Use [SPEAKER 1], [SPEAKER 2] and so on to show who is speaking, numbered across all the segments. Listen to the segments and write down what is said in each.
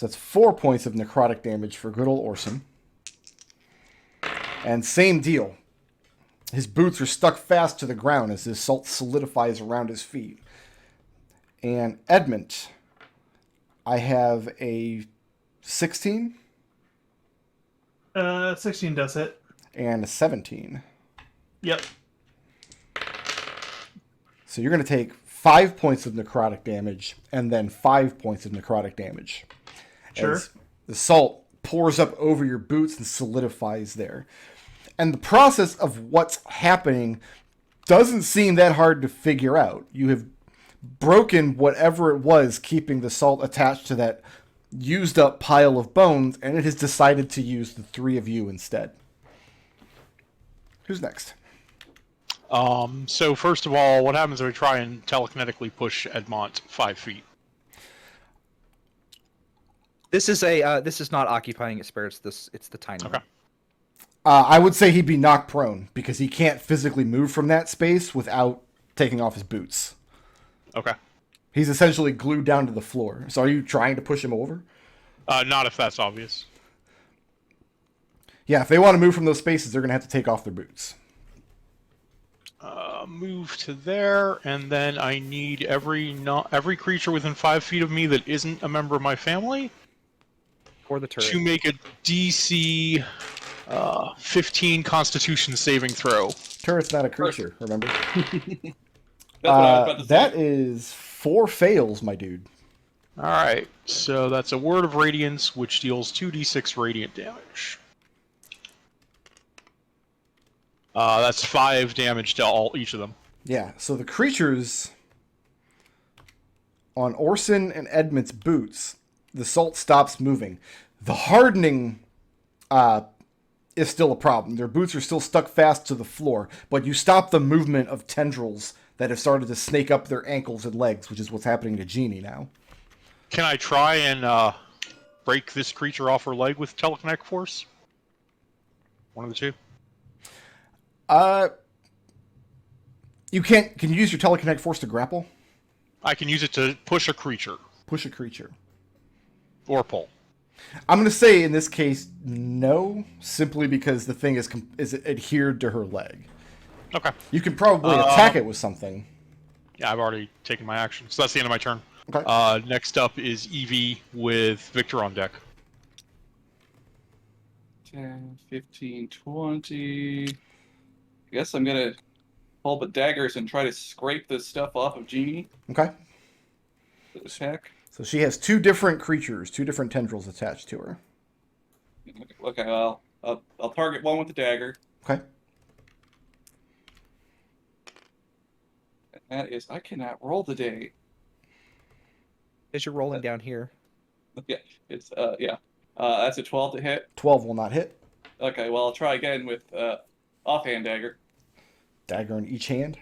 [SPEAKER 1] So that's 4 points of necrotic damage for good old Orson. And same deal. His boots are stuck fast to the ground as his salt solidifies around his feet. And Edmont, I have a 16.
[SPEAKER 2] 16 does hit.
[SPEAKER 1] And a 17.
[SPEAKER 2] Yep.
[SPEAKER 1] So you're going to take 5 points of necrotic damage and then 5 points of necrotic damage.
[SPEAKER 2] Sure.
[SPEAKER 1] As the salt pours up over your boots and solidifies there. And the process of what's happening doesn't seem that hard to figure out. You have broken whatever it was keeping the salt attached to that used up pile of bones, and it has decided to use the 3 of you instead. Who's next?
[SPEAKER 3] So first of all, what happens if we try and telekinetically push Edmont 5 feet?
[SPEAKER 4] This is not occupying its spirits. It's the tiny one.
[SPEAKER 1] I would say he'd be knocked prone because he can't physically move from that space without taking off his boots.
[SPEAKER 3] Okay.
[SPEAKER 1] He's essentially glued down to the floor. So are you trying to push him over?
[SPEAKER 3] Not if that's obvious.
[SPEAKER 1] Yeah, if they want to move from those spaces, they're going to have to take off their boots.
[SPEAKER 3] Move to there, and then I need every creature within 5 feet of me that isn't a member of my family
[SPEAKER 4] For the turret.
[SPEAKER 3] to make a DC 15 Constitution saving throw.
[SPEAKER 1] Turret's not a creature, remember?
[SPEAKER 5] That's what I was about to say.
[SPEAKER 1] That is 4 fails, my dude.
[SPEAKER 3] Alright, so that's a Word of Radiance, which deals 2d6 radiant damage. That's 5 damage to each of them.
[SPEAKER 1] Yeah, so the creatures on Orson and Edmont's boots, the salt stops moving. The hardening is still a problem. Their boots are still stuck fast to the floor, but you stop the movement of tendrils that have started to snake up their ankles and legs, which is what's happening to Jeannie now.
[SPEAKER 3] Can I try and break this creature off her leg with telekinetic force? One of the two.
[SPEAKER 1] You can't. Can you use your telekinetic force to grapple?
[SPEAKER 3] I can use it to push a creature.
[SPEAKER 1] Push a creature.
[SPEAKER 3] Or pull.
[SPEAKER 1] I'm going to say in this case, no, simply because the thing is adhered to her leg.
[SPEAKER 3] Okay.
[SPEAKER 1] You can probably attack it with something.
[SPEAKER 3] Yeah, I've already taken my action, so that's the end of my turn.
[SPEAKER 1] Okay.
[SPEAKER 3] Next up is Evie with Victor on deck.
[SPEAKER 5] 10, 15, 20. I guess I'm gonna pull the daggers and try to scrape this stuff off of Jeannie.
[SPEAKER 1] Okay.
[SPEAKER 5] Attack.
[SPEAKER 1] So she has 2 different creatures, 2 different tendrils attached to her.
[SPEAKER 5] Okay, well, I'll target one with the dagger.
[SPEAKER 1] Okay.
[SPEAKER 5] And that is, I cannot roll today.
[SPEAKER 4] As you're rolling down here.
[SPEAKER 5] Yeah, it's yeah. That's a 12 to hit.
[SPEAKER 1] 12 will not hit.
[SPEAKER 5] Okay, well I'll try again with offhand dagger.
[SPEAKER 1] Dagger in each hand.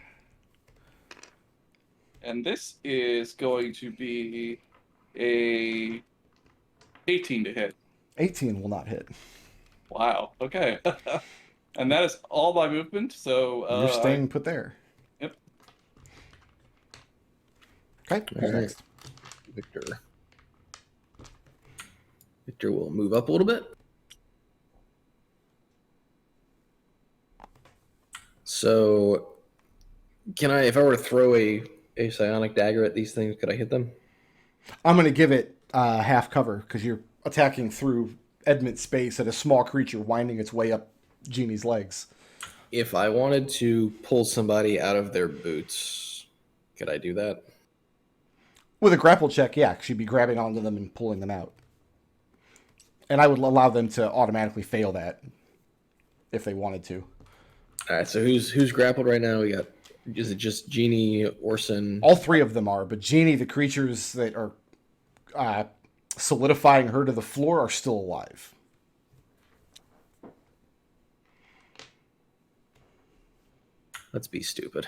[SPEAKER 5] And this is going to be a 18 to hit.
[SPEAKER 1] 18 will not hit.
[SPEAKER 5] Wow. Okay. And that is all my movement. So
[SPEAKER 1] You're staying put there.
[SPEAKER 5] Yep.
[SPEAKER 1] Okay. Who's
[SPEAKER 6] All right.
[SPEAKER 1] next?
[SPEAKER 6] Victor. Victor will move up a little bit. So, can I, if I were to throw a psionic dagger at these things, could I hit them?
[SPEAKER 1] I'm going to give it half cover because you're attacking through Edmont's space at a small creature winding its way up Jeannie's legs.
[SPEAKER 6] If I wanted to pull somebody out of their boots, could I do that?
[SPEAKER 1] With a grapple check, yeah, she'd be grabbing onto them and pulling them out. And I would allow them to automatically fail that if they wanted to.
[SPEAKER 6] All right, so who's grappled right now? We got, is it just Jeannie, Orson?
[SPEAKER 1] All 3 of them are, but Jeannie, the creatures that are solidifying her to the floor, are still alive.
[SPEAKER 6] Let's be stupid.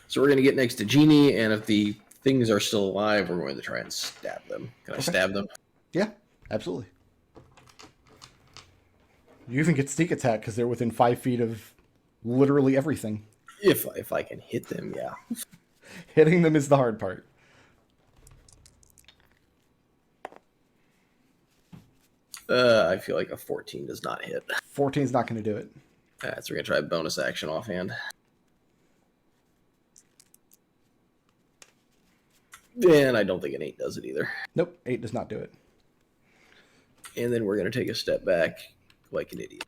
[SPEAKER 6] So we're going to get next to Jeannie, and if the things are still alive, we're going to try and stab them. Can I stab them?
[SPEAKER 1] Yeah, absolutely. You even get sneak attack because they're within 5 feet of literally everything.
[SPEAKER 6] If I can hit them, yeah.
[SPEAKER 1] Hitting them is the hard part.
[SPEAKER 6] I feel like a 14 does not hit.
[SPEAKER 1] 14 is not going to do it.
[SPEAKER 6] Alright, so we're gonna try bonus action offhand. And I don't think an 8 does it either.
[SPEAKER 1] Nope, 8 does not do it.
[SPEAKER 6] And then we're gonna take a step back like an idiot.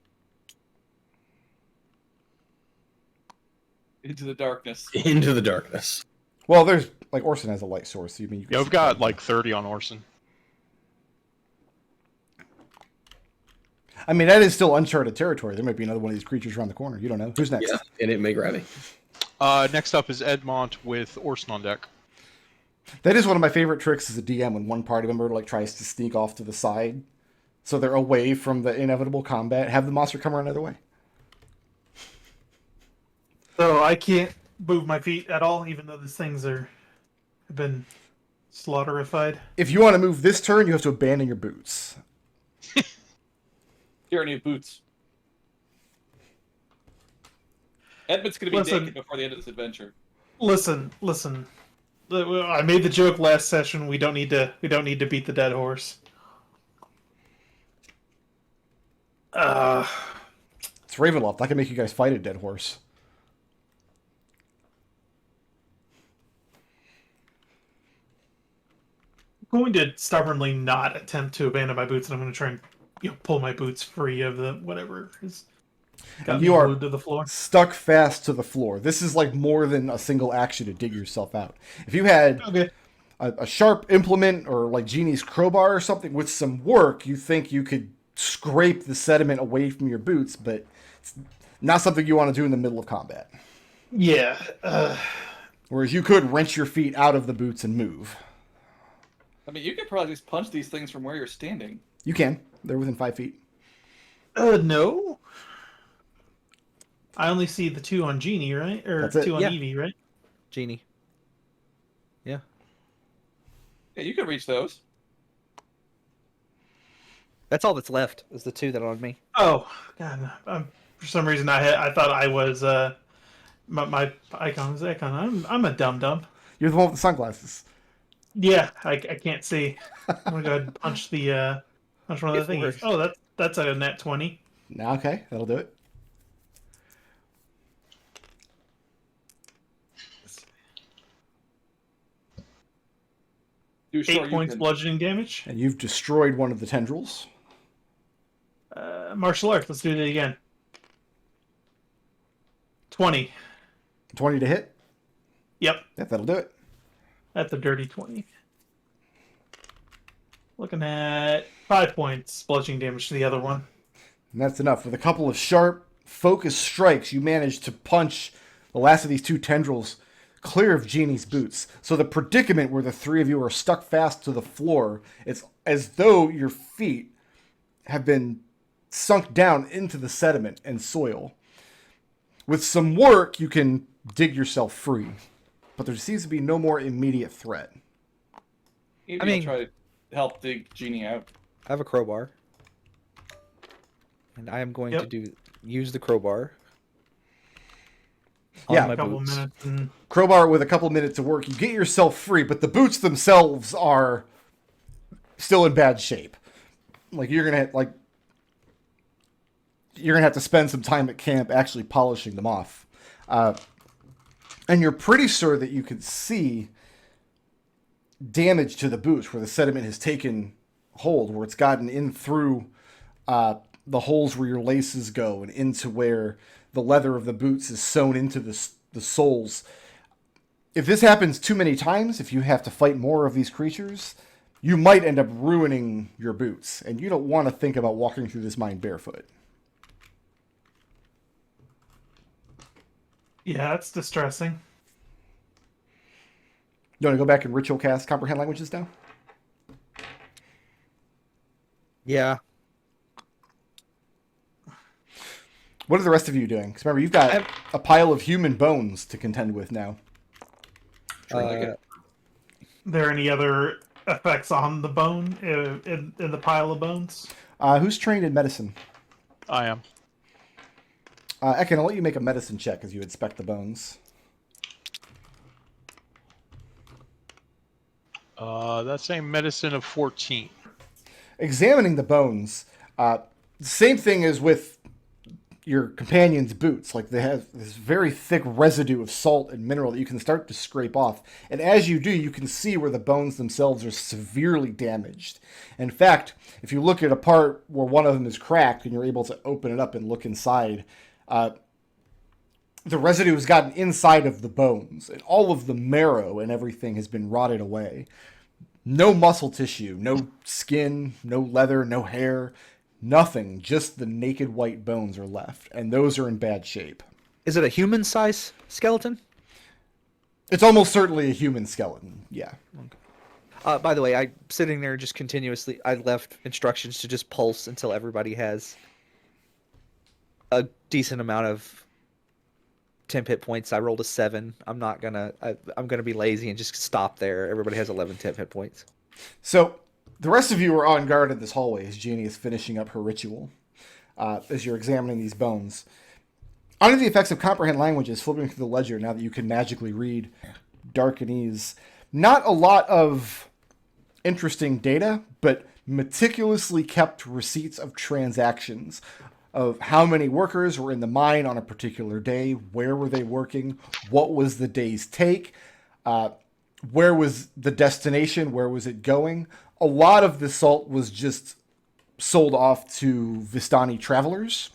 [SPEAKER 5] Into the darkness.
[SPEAKER 6] Into the darkness.
[SPEAKER 1] Well, there's like Orson has a light source. So you mean you can
[SPEAKER 3] Yeah,
[SPEAKER 1] see
[SPEAKER 3] we've got
[SPEAKER 1] that.
[SPEAKER 3] like 30 on Orson.
[SPEAKER 1] I mean, that is still uncharted territory. There might be another one of these creatures around the corner. You don't know. Who's next?
[SPEAKER 6] Yeah, and it may grab me.
[SPEAKER 3] Next up is Edmont with Orson on deck.
[SPEAKER 1] That is one of my favorite tricks as a DM when one party member like tries to sneak off to the side, so they're away from the inevitable combat. Have the monster come around another way.
[SPEAKER 2] So I can't move my feet at all, even though these things have been slaughterified.
[SPEAKER 1] If you want to move this turn, you have to abandon your boots.
[SPEAKER 5] Tyranny of boots. Edmund's gonna be
[SPEAKER 2] Listen.
[SPEAKER 5] naked before the end of this adventure.
[SPEAKER 2] Listen. I made the joke last session. We don't need to beat the dead horse.
[SPEAKER 1] It's Ravenloft. I can make you guys fight a dead horse.
[SPEAKER 2] I'm going to stubbornly not attempt to abandon my boots, and I'm going to try and pull my boots free of the whatever is got me
[SPEAKER 1] You are
[SPEAKER 2] glued to the floor.
[SPEAKER 1] stuck fast to the floor. This is like more than a single action to dig yourself out. If you had
[SPEAKER 2] Okay.
[SPEAKER 1] a sharp implement or like Genie's crowbar or something with some work, you think you could scrape the sediment away from your boots, but it's not something you want to do in the middle of combat.
[SPEAKER 2] Yeah.
[SPEAKER 1] Whereas you could wrench your feet out of the boots and move.
[SPEAKER 5] I mean, you could probably just punch these things from where you're standing.
[SPEAKER 1] You can. They're within 5 feet.
[SPEAKER 2] No. I only see the 2 on Genie, right? Or
[SPEAKER 1] That's it.
[SPEAKER 2] 2 on
[SPEAKER 4] Yeah.
[SPEAKER 2] Evie, right?
[SPEAKER 4] Genie. Yeah.
[SPEAKER 5] Yeah, you could reach those.
[SPEAKER 4] That's all that's left is the 2 that are on me.
[SPEAKER 2] Oh, God. For some reason, I thought I was my icon was Ekon. I'm a dum-dum.
[SPEAKER 1] You're the one with the sunglasses.
[SPEAKER 2] Yeah, I can't see. I'm gonna go ahead and punch punch one of the
[SPEAKER 4] It
[SPEAKER 2] thingies.
[SPEAKER 4] works.
[SPEAKER 2] Oh, that's a net 20.
[SPEAKER 1] Now, okay, that'll do it.
[SPEAKER 5] Do
[SPEAKER 2] 8 points bludgeoning damage.
[SPEAKER 1] And you've destroyed one of the tendrils.
[SPEAKER 2] Martial arts. Let's do it again. 20.
[SPEAKER 1] 20 to hit.
[SPEAKER 2] Yep,
[SPEAKER 1] Yep, that'll do it.
[SPEAKER 2] that's a dirty 20. Looking at 5 points bludgeoning damage to the other one.
[SPEAKER 1] And that's enough. With a couple of sharp, focused strikes, you manage to punch the last of these 2 tendrils clear of Genie's boots. So the predicament where the 3 of you are stuck fast to the floor, it's as though your feet have been sunk down into the sediment and soil. With some work, you can dig yourself free. But there seems to be no more immediate threat.
[SPEAKER 5] Maybe
[SPEAKER 4] I mean-
[SPEAKER 5] I'll try to help dig Genie out.
[SPEAKER 4] I have a crowbar. And I am going
[SPEAKER 2] Yep.
[SPEAKER 4] to use the crowbar. On
[SPEAKER 1] Yeah.
[SPEAKER 4] my
[SPEAKER 2] A couple
[SPEAKER 4] boots.
[SPEAKER 2] minutes. And
[SPEAKER 1] Crowbar with a couple minutes of work, you get yourself free, but the boots themselves are still in bad shape. Like you're gonna have to spend some time at camp actually polishing them off, and you're pretty sure that you can see damage to the boots where the sediment has taken hold, where it's gotten in through the holes where your laces go and into where the leather of the boots is sewn into the soles. If this happens too many times, if you have to fight more of these creatures, you might end up ruining your boots, and you don't want to think about walking through this mine barefoot.
[SPEAKER 2] yeah, it's distressing.
[SPEAKER 1] You want to go back and ritual cast comprehend languages now?
[SPEAKER 4] Yeah.
[SPEAKER 1] What are the rest of you doing? Because remember, you've got a pile of human bones to contend with now.
[SPEAKER 5] Sure, I get-
[SPEAKER 2] There any other effects on the bone in the pile of bones?
[SPEAKER 1] Who's trained in medicine?
[SPEAKER 3] I am.
[SPEAKER 1] Ekon, I'll let you make a medicine check as you inspect the bones.
[SPEAKER 3] That's a medicine of 14.
[SPEAKER 1] Examining the bones, same thing as with your companion's boots. Like, they have this very thick residue of salt and mineral that you can start to scrape off. And as you do, you can see where the bones themselves are severely damaged. In fact, if you look at a part where one of them is cracked and you're able to open it up and look inside, the residue has gotten inside of the bones, and all of the marrow and everything has been rotted away. No muscle tissue, no skin, no leather, no hair, nothing. Just the naked white bones are left, and those are in bad shape.
[SPEAKER 4] Is it a human-size skeleton?
[SPEAKER 1] It's almost certainly a human skeleton, yeah.
[SPEAKER 4] By the way, I'm sitting there just continuously. I left instructions to just pulse until everybody has a decent amount of temp hit points. I rolled a 7. I'm gonna be lazy and just stop there. Everybody has 11 temp hit points.
[SPEAKER 1] So, the rest of you are on guard in this hallway as Eugenia is finishing up her ritual. As you're examining these bones. Under the effects of comprehend languages, flipping through the ledger now that you can magically read Darkanese. Not a lot of interesting data, but meticulously kept receipts of transactions of how many workers were in the mine on a particular day, where were they working, what was the day's take, where was the destination, where was it going. A lot of the salt was just sold off to Vistani travelers.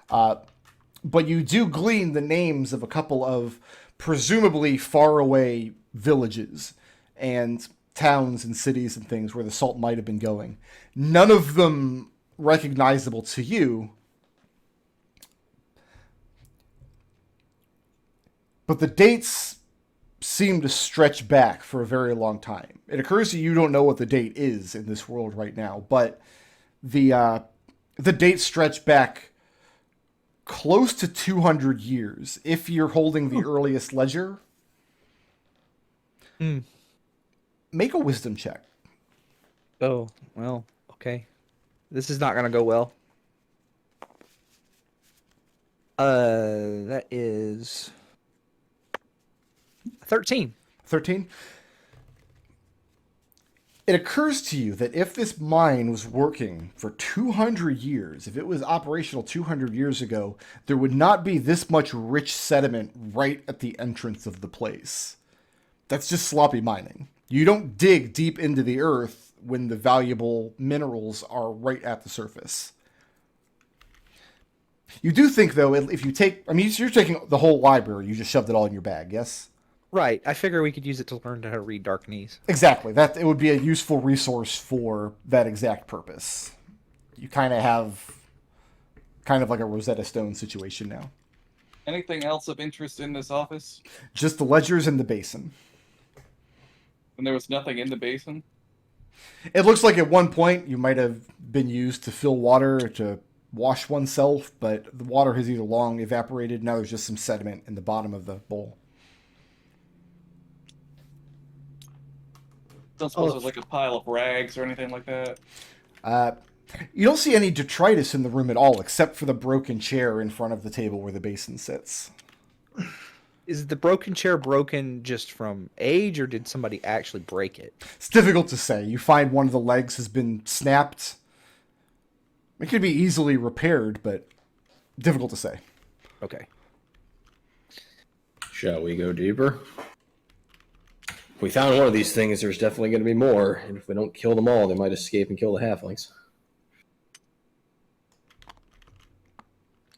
[SPEAKER 1] But you do glean the names of a couple of presumably faraway villages and towns and cities and things where the salt might have been going. None of them recognizable to you. But the dates seem to stretch back for a very long time. It occurs to you don't know what the date is in this world right now, but the dates stretch back close to 200 years if you're holding the earliest ledger. Make a wisdom check.
[SPEAKER 4] Oh, well, okay. This is not going to go well. That is 13.
[SPEAKER 1] 13? It occurs to you that if this mine was working for 200 years, if it was operational 200 years ago, there would not be this much rich sediment right at the entrance of the place. That's just sloppy mining. You don't dig deep into the earth when the valuable minerals are right at the surface. You do think, though, if you take... I mean, you're taking the whole library. You just shoved it all in your bag, yes?
[SPEAKER 4] Right. I figure we could use it to learn how to read Darkanese.
[SPEAKER 1] Exactly. That it would be a useful resource for that exact purpose. You kind of have like a Rosetta Stone situation now.
[SPEAKER 5] Anything else of interest in this office?
[SPEAKER 1] Just the ledgers and the basin.
[SPEAKER 5] And there was nothing in the basin?
[SPEAKER 1] It looks like at one point you might have been used to fill water to wash oneself, but the water has either long evaporated. Now there's just some sediment in the bottom of the bowl.
[SPEAKER 5] Don't suppose there's like a pile of rags or anything like that?
[SPEAKER 1] You don't see any detritus in the room at all, except for the broken chair in front of the table where the basin sits.
[SPEAKER 4] Is the broken chair broken just from age, or did somebody actually break it?
[SPEAKER 1] It's difficult to say. You find one of the legs has been snapped. It could be easily repaired, but difficult to say.
[SPEAKER 4] Okay.
[SPEAKER 6] Shall we go deeper? If we found one of these things, there's definitely going to be more. And if we don't kill them all, they might escape and kill the halflings.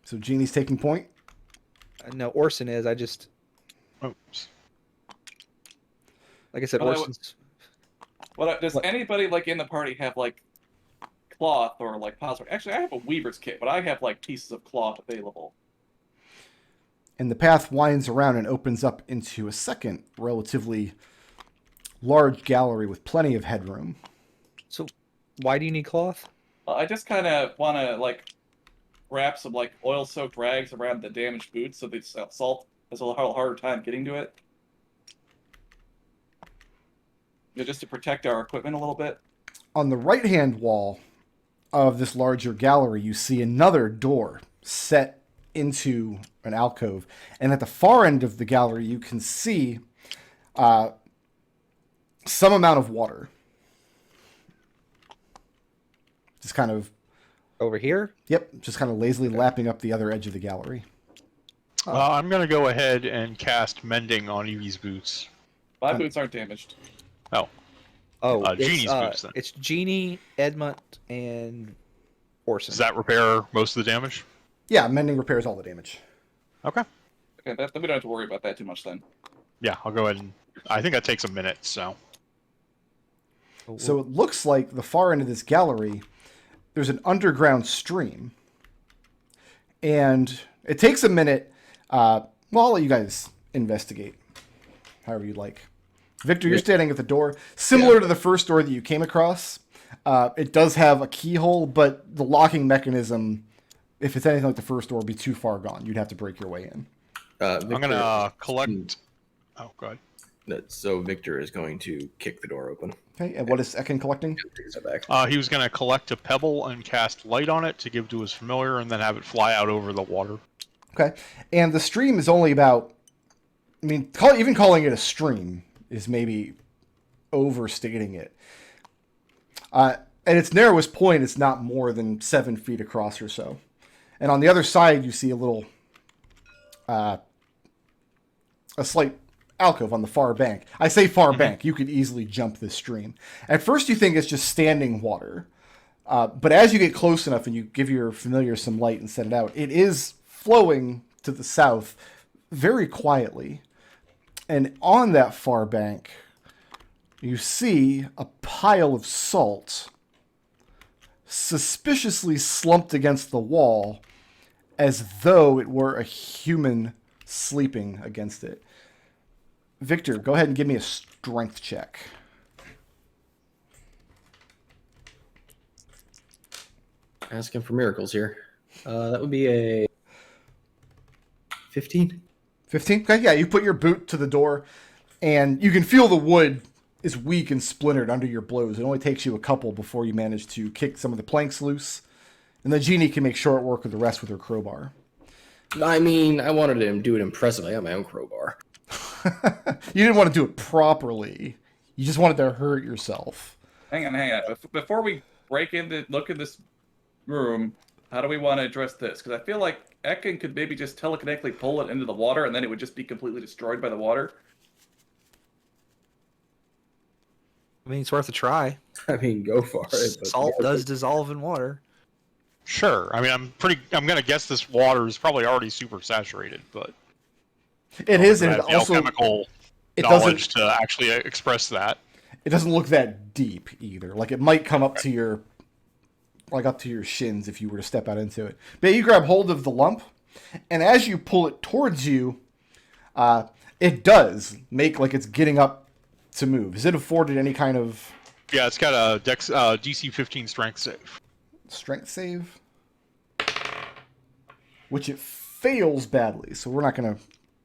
[SPEAKER 1] So Jeannie's taking point?
[SPEAKER 4] No, Orson is. I just...
[SPEAKER 3] Oops.
[SPEAKER 4] Like I said,
[SPEAKER 5] Well,
[SPEAKER 4] Orson's...
[SPEAKER 5] Does anybody like in the party have like cloth or like pots? Actually, I have a weaver's kit, but I have like pieces of cloth available.
[SPEAKER 1] And the path winds around and opens up into a second relatively large gallery with plenty of headroom.
[SPEAKER 4] So, why do you need cloth?
[SPEAKER 5] I just kind of want to like wrap some like oil-soaked rags around the damaged boots so the salt has a little harder time getting to it. Yeah, just to protect our equipment a little bit.
[SPEAKER 1] On the right-hand wall of this larger gallery, you see another door set into an alcove. And at the far end of the gallery, you can see some amount of water. Just kind of,
[SPEAKER 4] Over here?
[SPEAKER 1] yep, just kind of lazily lapping up the other edge of the gallery.
[SPEAKER 3] I'm going to go ahead and cast Mending on Evie's boots.
[SPEAKER 5] My boots aren't damaged.
[SPEAKER 3] Oh,
[SPEAKER 4] Oh,
[SPEAKER 3] Genie's boots, then.
[SPEAKER 4] It's Genie, Edmont, and Orson.
[SPEAKER 3] Does that repair most of the damage?
[SPEAKER 1] Yeah, mending repairs all the damage.
[SPEAKER 3] Okay.
[SPEAKER 5] Okay, then we don't have to worry about that too much then.
[SPEAKER 3] Yeah, I'll go ahead and... I think that takes a minute, so...
[SPEAKER 1] So it looks like the far end of this gallery, there's an underground stream. And it takes a minute. Well, I'll let you guys investigate however you'd like. Victor, you're standing at the door. Similar to the first door that you came across, it does have a keyhole, but the locking mechanism, if it's anything like the first door, would be too far gone. You'd have to break your way in.
[SPEAKER 3] I'm going to collect... Oh, go ahead.
[SPEAKER 6] So Victor is going to kick the door open.
[SPEAKER 1] Okay, and what is Ekon collecting?
[SPEAKER 6] Take a step back.
[SPEAKER 3] He was going to collect a pebble and cast light on it to give to his familiar, and then have it fly out over the water.
[SPEAKER 1] Okay, and the stream is only about... I mean, even calling it a stream is maybe overstating it. At its narrowest point, it's not more than 7 feet across or so. And on the other side, you see a little... a slight alcove on the far bank. I say far bank. You could easily jump this stream. At first, you think it's just standing water. But as you get close enough and you give your familiar some light and set it out, it is flowing to the south very quietly. And on that far bank, you see a pile of salt suspiciously slumped against the wall as though it were a human sleeping against it. Victor, go ahead and give me a strength check.
[SPEAKER 6] Asking for miracles here. That would be a 15.
[SPEAKER 1] 15? Okay, yeah, you put your boot to the door, and you can feel the wood is weak and splintered under your blows. It only takes you a couple before you manage to kick some of the planks loose, and the genie can make short work of the rest with her crowbar.
[SPEAKER 6] I mean, I wanted to do it impressively. I have my own crowbar.
[SPEAKER 1] You didn't want to do it properly. You just wanted to hurt yourself.
[SPEAKER 5] Hang on. Before we look in this room, how do we want to address this? Because I feel like Ekon could maybe just telekinetically pull it into the water, and then it would just be completely destroyed by the water.
[SPEAKER 4] I mean, it's worth a try.
[SPEAKER 6] I mean, go for it. But
[SPEAKER 4] Salt does dissolve in water.
[SPEAKER 3] Sure. I mean, I'm going to guess this water is probably already super saturated, but...
[SPEAKER 1] It is, and
[SPEAKER 3] I
[SPEAKER 1] it
[SPEAKER 3] have the
[SPEAKER 1] also...
[SPEAKER 3] alchemical
[SPEAKER 1] it
[SPEAKER 3] knowledge to actually express that.
[SPEAKER 1] It doesn't look that deep either. Like, it might come up to your... like up to your shins if you were to step out into it. But you grab hold of the lump, and as you pull it towards you, it does make like it's getting up to move. Is it afforded any kind of...
[SPEAKER 3] Yeah, it's got a DC 15 strength save.
[SPEAKER 1] Strength save? Which it fails badly, so we're not going to...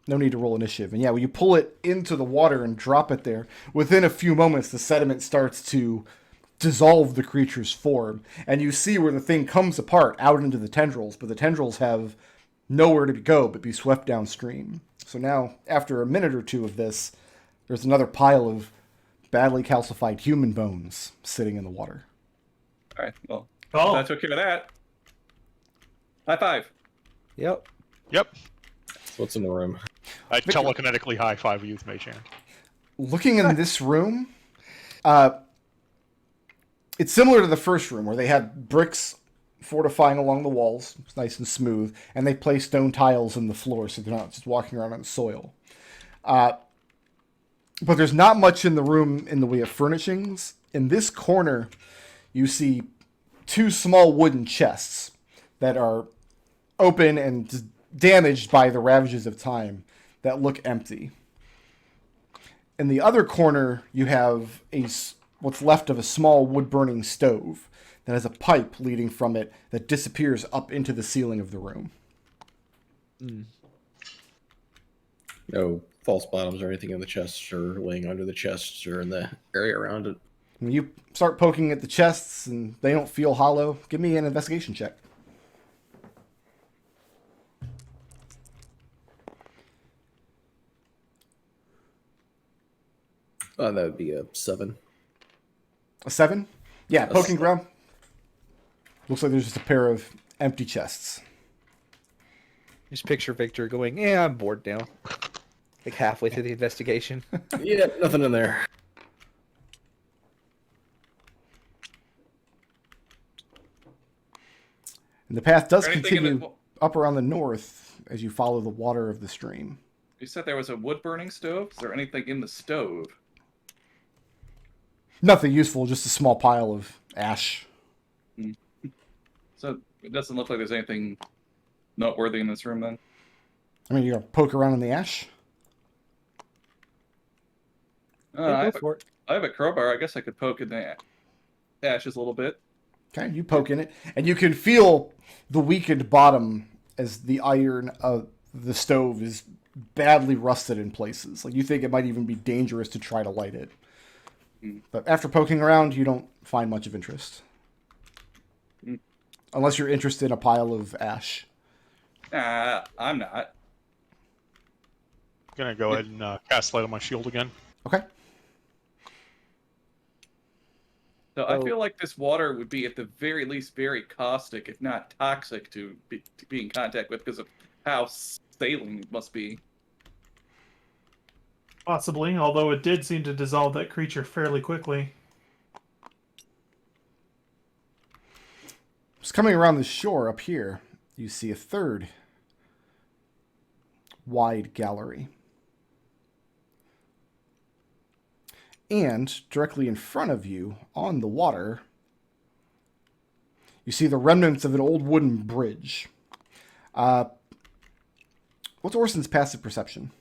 [SPEAKER 1] No need to roll initiative. And yeah, when you pull it into the water and drop it there, within a few moments, the sediment starts to dissolve the creature's form. And you see where the thing comes apart out into the tendrils, but the tendrils have nowhere to go but be swept downstream. So now, after a minute or two of this, there's another pile of badly calcified human bones sitting in the water.
[SPEAKER 5] All right, well,
[SPEAKER 2] Oh.
[SPEAKER 5] that took care of that. High five.
[SPEAKER 4] Yep.
[SPEAKER 3] Yep.
[SPEAKER 6] what's in the room?
[SPEAKER 3] I telekinetically high five you with Mage Hand.
[SPEAKER 1] Looking in this room, it's similar to the first room where they had bricks fortifying along the walls. It's nice and smooth. And they place stone tiles in the floor so they're not just walking around on soil. But there's not much in the room in the way of furnishings. In this corner, you see two small wooden chests that are open and damaged by the ravages of time that look empty. In the other corner, you have what's left of a small wood-burning stove that has a pipe leading from it that disappears up into the ceiling of the room.
[SPEAKER 6] No false bottoms or anything in the chests or laying under the chests or in the area around it.
[SPEAKER 1] When you start poking at the chests and they don't feel hollow, give me an investigation check.
[SPEAKER 6] That would be a 7.
[SPEAKER 1] A 7? Yeah,
[SPEAKER 6] A
[SPEAKER 1] poking
[SPEAKER 6] s-
[SPEAKER 1] ground. Looks like there's just a pair of empty chests.
[SPEAKER 4] Just picture Victor going, "Yeah, I'm bored now." Like halfway through the investigation.
[SPEAKER 6] Yeah, nothing in there.
[SPEAKER 1] And the path does
[SPEAKER 5] Anything in the-
[SPEAKER 1] continue up around the north as you follow the water of the stream.
[SPEAKER 5] You said there was a wood burning stove. Is there anything in the stove?
[SPEAKER 1] Nothing useful, just a small pile of ash.
[SPEAKER 5] So it doesn't look like there's anything noteworthy in this room then.
[SPEAKER 1] I mean, you're going to poke around in the ash?
[SPEAKER 4] Yeah, go for it.
[SPEAKER 5] I have a crowbar. I guess I could poke in the ashes a little bit.
[SPEAKER 1] Okay, you poke in it, and you can feel the weakened bottom as the iron of the stove is badly rusted in places. Like, you think it might even be dangerous to try to light it. But after poking around, you don't find much of interest. Unless you're interested in a pile of ash.
[SPEAKER 5] I'm not.
[SPEAKER 3] Gonna go ahead and cast light on my shield again.
[SPEAKER 1] Okay.
[SPEAKER 5] So I feel like this water would be at the very least very caustic, if not toxic, to be in contact with because of how saline it must be.
[SPEAKER 2] Possibly, although it did seem to dissolve that creature fairly quickly.
[SPEAKER 1] Just coming around the shore up here, you see a third wide gallery. And directly in front of you, on the water, you see the remnants of an old wooden bridge. What's Orson's passive perception?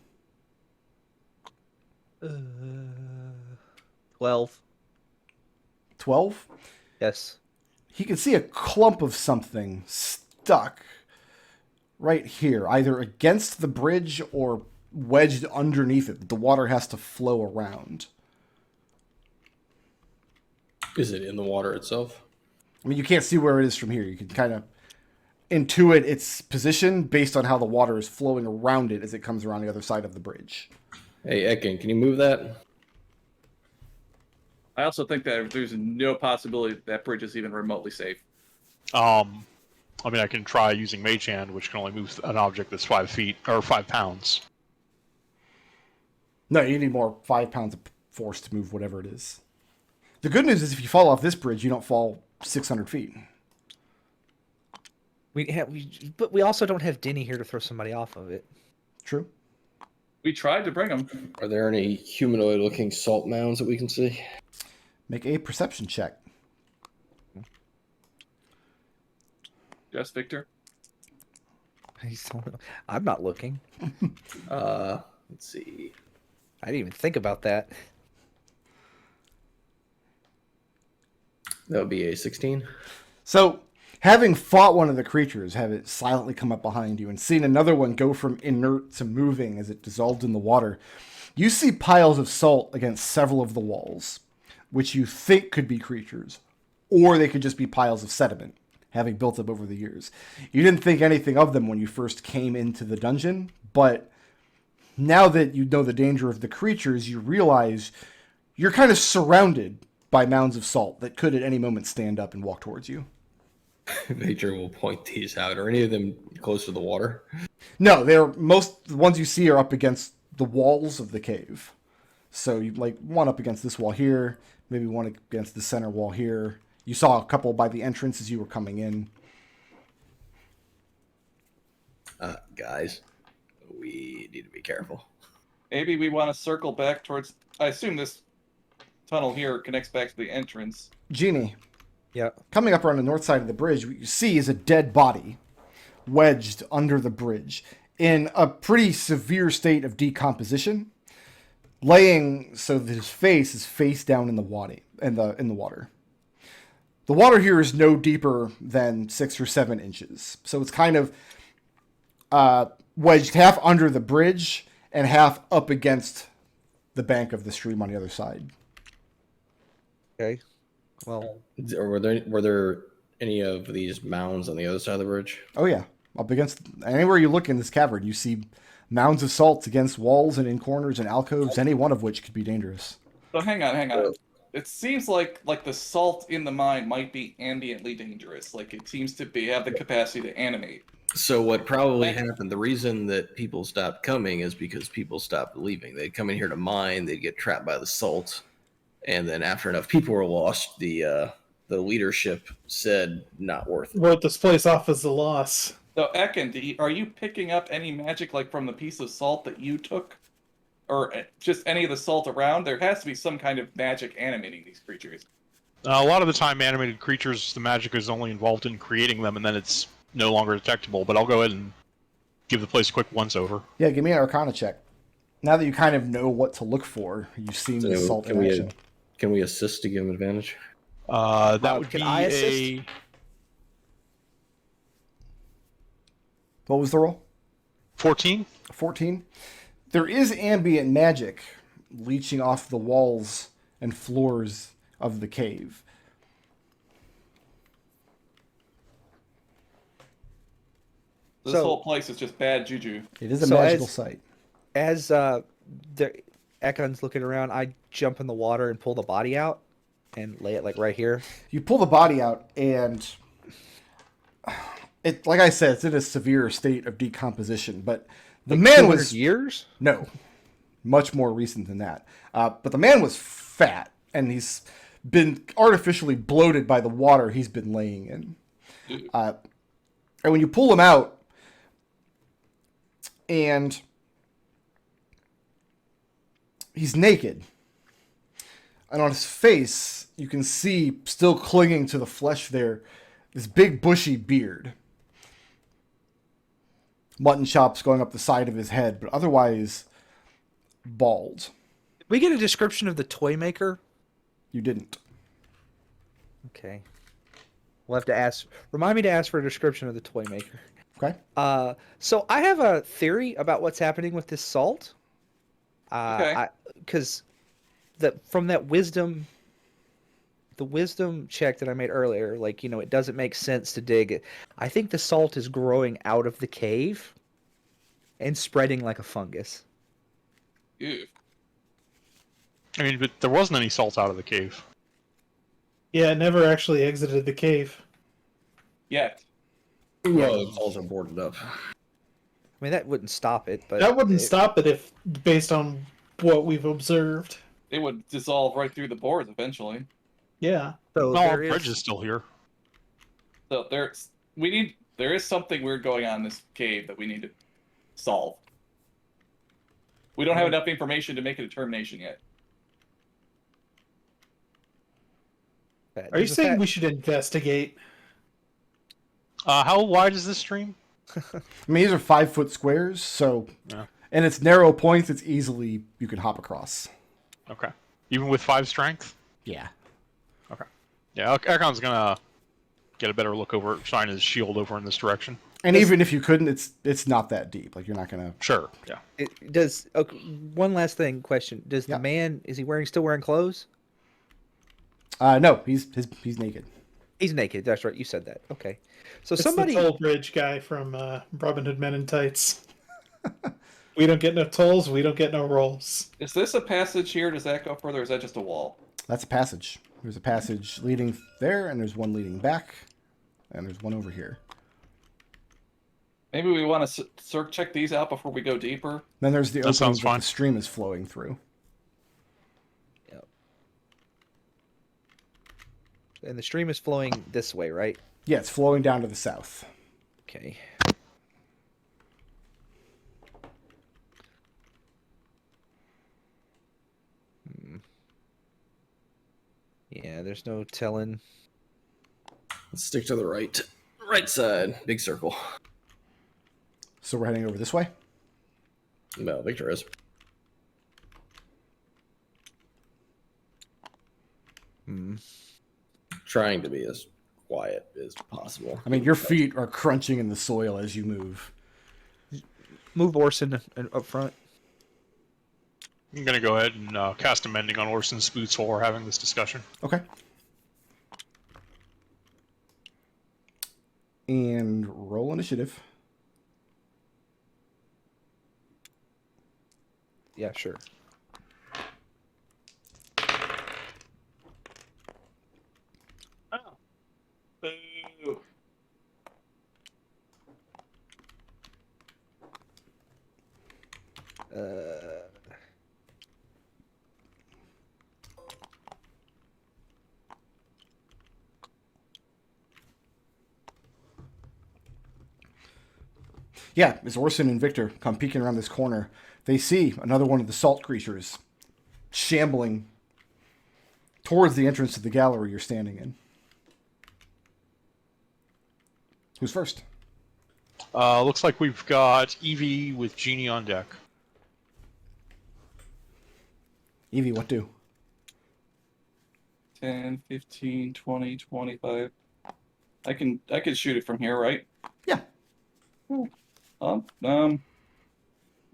[SPEAKER 4] 12.
[SPEAKER 1] 12?
[SPEAKER 4] Yes.
[SPEAKER 1] He can see a clump of something stuck right here, either against the bridge or wedged underneath it. The water has to flow around.
[SPEAKER 6] Is it in the water itself?
[SPEAKER 1] I mean, you can't see where it is from here. You can kind of intuit its position based on how the water is flowing around it as it comes around the other side of the bridge.
[SPEAKER 6] Hey, Ekon, can you move that?
[SPEAKER 5] I also think that there's no possibility that bridge is even remotely safe.
[SPEAKER 3] I mean, I can try using Mage Hand, which can only move an object that's 5 feet or 5 pounds.
[SPEAKER 1] No, you need more 5 pounds of force to move whatever it is. The good news is if you fall off this bridge, you don't fall 600 feet.
[SPEAKER 4] But we also don't have Denny here to throw somebody off of it.
[SPEAKER 1] True.
[SPEAKER 5] We tried to bring them.
[SPEAKER 6] Are there any humanoid-looking salt mounds that we can see?
[SPEAKER 1] Make a perception check.
[SPEAKER 5] Yes, Victor?
[SPEAKER 4] I'm not looking.
[SPEAKER 6] Let's see.
[SPEAKER 4] I didn't even think about that.
[SPEAKER 6] That would be a 16.
[SPEAKER 1] So, having fought one of the creatures, have it silently come up behind you, and seen another one go from inert to moving as it dissolved in the water, you see piles of salt against several of the walls, which you think could be creatures, or they could just be piles of sediment, having built up over the years. You didn't think anything of them when you first came into the dungeon, but now that you know the danger of the creatures, you realize you're kind of surrounded by mounds of salt that could at any moment stand up and walk towards you.
[SPEAKER 6] Victor will point these out. Are any of them close to the water?
[SPEAKER 1] No, the ones you see are up against the walls of the cave. So you like one up against this wall here, maybe one against the center wall here. You saw a couple by the entrance as you were coming in.
[SPEAKER 6] Guys, we need to be careful.
[SPEAKER 5] Maybe we want to circle back towards... I assume this tunnel here connects back to the entrance.
[SPEAKER 1] Genie,
[SPEAKER 4] Yeah.
[SPEAKER 1] coming up around the north side of the bridge, what you see is a dead body wedged under the bridge in a pretty severe state of decomposition, laying so that his face is face down in the water. The water here is no deeper than 6 or 7 inches, so it's kind of wedged half under the bridge and half up against the bank of the stream on the other side.
[SPEAKER 4] Okay. Well,
[SPEAKER 6] Or were there any of these mounds on the other side of the bridge?
[SPEAKER 1] Oh yeah, up against anywhere you look in this cavern, you see mounds of salt against walls and in corners and alcoves, any one of which could be dangerous.
[SPEAKER 5] So hang on. It seems like the salt in the mine might be ambiently dangerous. Like it seems to have the capacity to animate.
[SPEAKER 6] So what probably happened, the reason that people stopped coming is because people stopped leaving. They'd come in here to mine, they'd get trapped by the salt, and then after enough people were lost, the leadership said not worth it.
[SPEAKER 2] Wrote this place off as a loss.
[SPEAKER 5] So Ekon, are you picking up any magic like from the piece of salt that you took? Or just any of the salt around? There has to be some kind of magic animating these creatures.
[SPEAKER 3] A lot of the time, animated creatures, the magic is only involved in creating them, and then it's no longer detectable. But I'll go ahead and give the place a quick once-over.
[SPEAKER 1] Yeah, give me an Arcana check. Now that you kind of know what to look for, you've seen the salt in action.
[SPEAKER 6] Can we assist to give him advantage?
[SPEAKER 3] That would
[SPEAKER 4] can
[SPEAKER 3] be
[SPEAKER 4] I assist?
[SPEAKER 3] a...
[SPEAKER 1] What was the roll?
[SPEAKER 3] 14?
[SPEAKER 1] 14. There is ambient magic leeching off the walls and floors of the cave.
[SPEAKER 5] This
[SPEAKER 4] So-
[SPEAKER 5] whole place is just bad juju.
[SPEAKER 1] It is a
[SPEAKER 4] So
[SPEAKER 1] magical site.
[SPEAKER 4] As Ekon's looking around, I jump in the water and pull the body out and lay it like right here.
[SPEAKER 1] You pull the body out, and it, like I said, it's in a severe state of decomposition. But the man
[SPEAKER 4] 200
[SPEAKER 1] was
[SPEAKER 4] years.
[SPEAKER 1] no, much more recent than that. But the man was fat, and he's been artificially bloated by the water he's been laying in. And when you pull him out, and he's naked, and on his face, you can see, still clinging to the flesh there, this big bushy beard. Mutton chops going up the side of his head, but otherwise bald.
[SPEAKER 4] Did we get a description of the toy maker?
[SPEAKER 1] You didn't.
[SPEAKER 4] Okay. We'll have to ask. Remind me to ask for a description of the toy maker.
[SPEAKER 1] Okay.
[SPEAKER 4] So I have a theory about what's happening with this salt.
[SPEAKER 5] Okay.
[SPEAKER 4] Because from that wisdom, the wisdom check that I made earlier, like, you know, it doesn't make sense to dig it. I think the salt is growing out of the cave and spreading like a fungus.
[SPEAKER 5] Ew.
[SPEAKER 3] I mean, but there wasn't any salt out of the cave.
[SPEAKER 2] Yeah, it never actually exited the cave.
[SPEAKER 5] Yet.
[SPEAKER 6] Well, the walls are boarded up.
[SPEAKER 4] I mean, that wouldn't stop it, but
[SPEAKER 2] That wouldn't stop it if, based on what we've observed.
[SPEAKER 5] It would dissolve right through the boards eventually.
[SPEAKER 2] Yeah.
[SPEAKER 4] So
[SPEAKER 3] No, our
[SPEAKER 4] there
[SPEAKER 3] bridge
[SPEAKER 4] is-
[SPEAKER 3] is still here.
[SPEAKER 5] So there is something weird going on in this cave that we need to solve. We don't have enough information to make a determination yet.
[SPEAKER 2] Are you saying we should investigate?
[SPEAKER 3] How wide is this stream?
[SPEAKER 1] I mean, these are 5-foot squares, so,
[SPEAKER 3] Yeah.
[SPEAKER 1] and it's narrow points. It's easily, you can hop across.
[SPEAKER 3] Okay. Even with 5 strength?
[SPEAKER 1] Yeah.
[SPEAKER 3] Okay. Yeah, Ekon's gonna get a better look over, shine his shield over in this direction.
[SPEAKER 1] And even if you couldn't, it's not that deep. Like, you're not gonna.
[SPEAKER 3] Sure. Yeah.
[SPEAKER 4] Okay, one last question. Does
[SPEAKER 1] Yeah.
[SPEAKER 4] the man, is he still wearing clothes?
[SPEAKER 1] No, he's naked.
[SPEAKER 4] He's naked. That's right. You said that. Okay. So
[SPEAKER 2] It's
[SPEAKER 4] somebody.
[SPEAKER 2] the toll bridge guy from Robin Hood Men in Tights. We don't get no tolls, we don't get no rolls.
[SPEAKER 5] Is this a passage here? Does that go further? Or is that just a wall?
[SPEAKER 1] That's a passage. There's a passage leading there, and there's one leading back, and there's one over here.
[SPEAKER 5] Maybe we want to check these out before we go deeper.
[SPEAKER 1] Then there's the
[SPEAKER 3] That
[SPEAKER 1] opening
[SPEAKER 3] sounds
[SPEAKER 1] that
[SPEAKER 3] fine.
[SPEAKER 1] the stream is flowing through.
[SPEAKER 4] And the stream is flowing this way, right?
[SPEAKER 1] Yeah, it's flowing down to the south.
[SPEAKER 4] Okay. Yeah, there's no telling.
[SPEAKER 6] Let's stick to the right side. Big circle.
[SPEAKER 1] So we're heading over this way.
[SPEAKER 6] No, Victor is. Trying to be as quiet as possible.
[SPEAKER 1] I mean, your feet are crunching in the soil as you move.
[SPEAKER 4] Move Orson up front.
[SPEAKER 3] I'm gonna go ahead and cast a mending on Orson's boots while we're having this discussion.
[SPEAKER 1] Okay. And roll initiative.
[SPEAKER 4] Yeah, sure.
[SPEAKER 1] Yeah, as Orson and Victor come peeking around this corner, they see another one of the salt creatures shambling towards the entrance to the gallery you're standing in. Who's first?
[SPEAKER 3] Looks like we've got Evie with Genie on deck.
[SPEAKER 1] Evie, what do?
[SPEAKER 5] 10, 15, 20, 25. I can shoot it from here, right?
[SPEAKER 1] Yeah.
[SPEAKER 5] Man,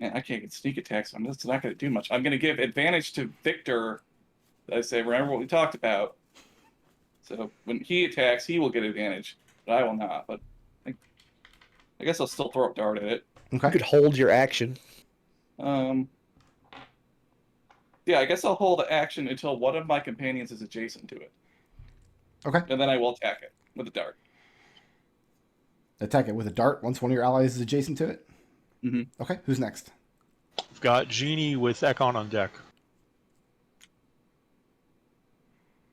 [SPEAKER 5] I can't get sneak attacks on this. It's not going to do much. I'm going to give advantage to Victor. I say, remember what we talked about. So when he attacks, he will get advantage, but I will not. But I guess I'll still throw a dart at it.
[SPEAKER 1] Okay.
[SPEAKER 4] You could hold your action.
[SPEAKER 5] Yeah, I guess I'll hold action until one of my companions is adjacent to it.
[SPEAKER 1] Okay.
[SPEAKER 5] And then I will attack it with a dart.
[SPEAKER 1] Attack it with a dart once one of your allies is adjacent to it?
[SPEAKER 5] Mm-hmm.
[SPEAKER 1] Okay, who's next?
[SPEAKER 3] We've got Genie with Ekon on deck.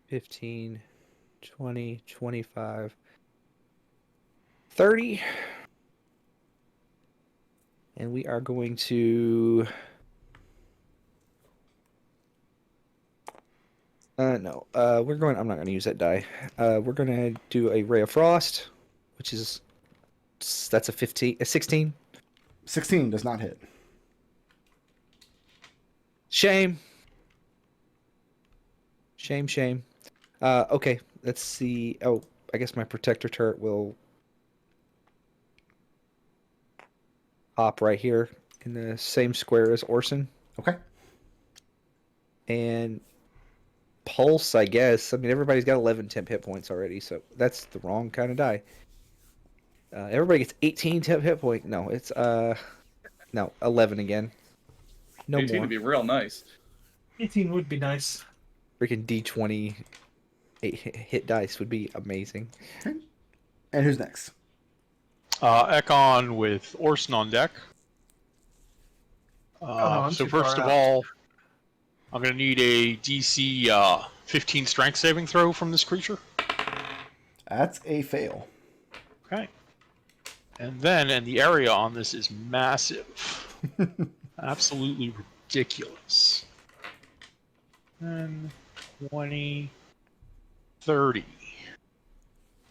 [SPEAKER 4] 15, 20, 25, 30. And we are going to... no. I'm not going to use that die. We're going to do a Ray of Frost, which is... That's a 16.
[SPEAKER 1] 16 does not hit.
[SPEAKER 4] Shame. Shame. Okay, let's see. Oh, I guess my protector turret will hop right here in the same square as Orson.
[SPEAKER 1] Okay.
[SPEAKER 4] And Pulse, I guess. I mean, everybody's got 11 temp hit points already, so that's the wrong kind of die. Everybody gets 18 temp hit point. No, it's no, 11 again. No
[SPEAKER 5] 18
[SPEAKER 4] more.
[SPEAKER 5] would be real nice.
[SPEAKER 2] 18 would be nice.
[SPEAKER 4] Freaking D20 hit dice would be amazing.
[SPEAKER 1] And who's next?
[SPEAKER 3] Ekon with Orson on deck.
[SPEAKER 2] I'm
[SPEAKER 3] So
[SPEAKER 2] too far
[SPEAKER 3] first of
[SPEAKER 2] out.
[SPEAKER 3] all, I'm going to need a DC 15 strength saving throw from this creature.
[SPEAKER 1] That's a fail.
[SPEAKER 3] Okay. And then, and the area on this is massive. Absolutely ridiculous. 10, 20, 30.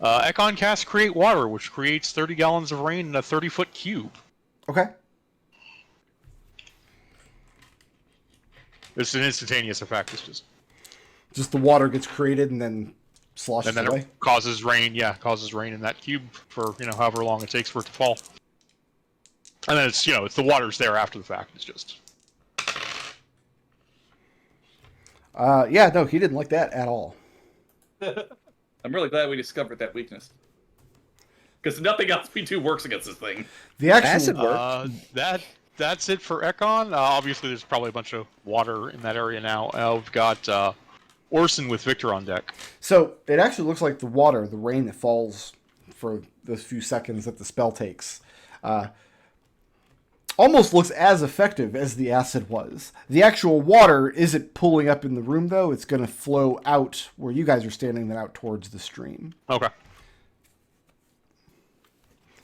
[SPEAKER 3] Ekon casts Create Water, which creates 30 gallons of rain in a 30-foot cube.
[SPEAKER 1] Okay.
[SPEAKER 3] It's an instantaneous effect. It's
[SPEAKER 1] Just the water gets created and then sloshes
[SPEAKER 3] and then
[SPEAKER 1] away.
[SPEAKER 3] it causes rain. Yeah, causes rain in that cube for however long it takes for it to fall. And then it's it's the water's there after the fact. It's just
[SPEAKER 1] Yeah, no, he didn't like that at all.
[SPEAKER 5] I'm really glad we discovered that weakness. Because nothing else we do works against this thing.
[SPEAKER 1] The actual
[SPEAKER 4] Acid work.
[SPEAKER 3] that's it for Ekon. Obviously, there's probably a bunch of water in that area now. We've got Orson with Victor on deck.
[SPEAKER 1] So it actually looks like the water, the rain that falls for those few seconds that the spell takes, almost looks as effective as the acid was. The actual water isn't pulling up in the room, though. It's going to flow out where you guys are standing, then out towards the stream.
[SPEAKER 3] Okay.